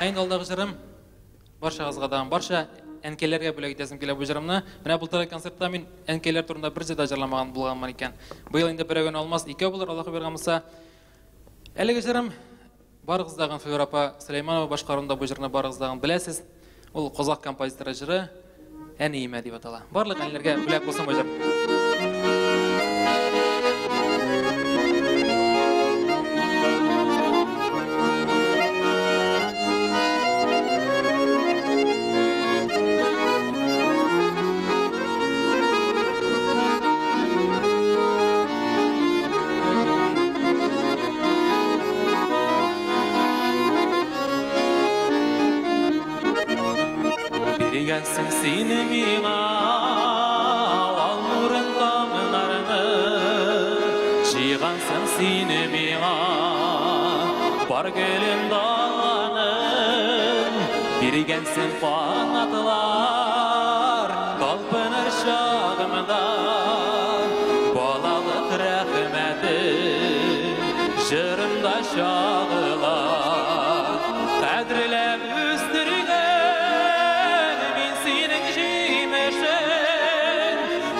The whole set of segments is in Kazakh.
Айын алдағы жырым, баршағызға дағым, барша әнкелерге бөлек етесім келе бұл жырымны. Міне бұлтағы концертта мен әнкелер турында бір жеда жырламаған болғанман екен. Бұйыл енді бір өгін олмас, екеу болыр, Аллахы берғамыса. Әлігі жырым, барғыздағын Флюр апа Сулейманова башқарында бұл жырны барғыздағын білесіз. Ол қозақ композиторы жыры ән иеме деп атала. Барлық әнлерге бөлек болсын бұл жырым. Gelsin seni mima al nurun damlarını Şiğansın seni mima Bar gelin dağlanın Bir gelsin fanatlar Kalpınır şağımda Balalık rahmeti Jırımda şağılar Kadrilem üstürüne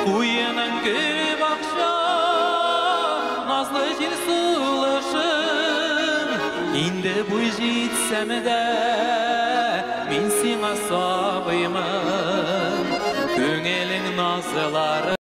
Uyunan gülüp akşam Nazlı jil sulaşın İndi bu jitsem de Min sina sabıymın Köngelin nazıları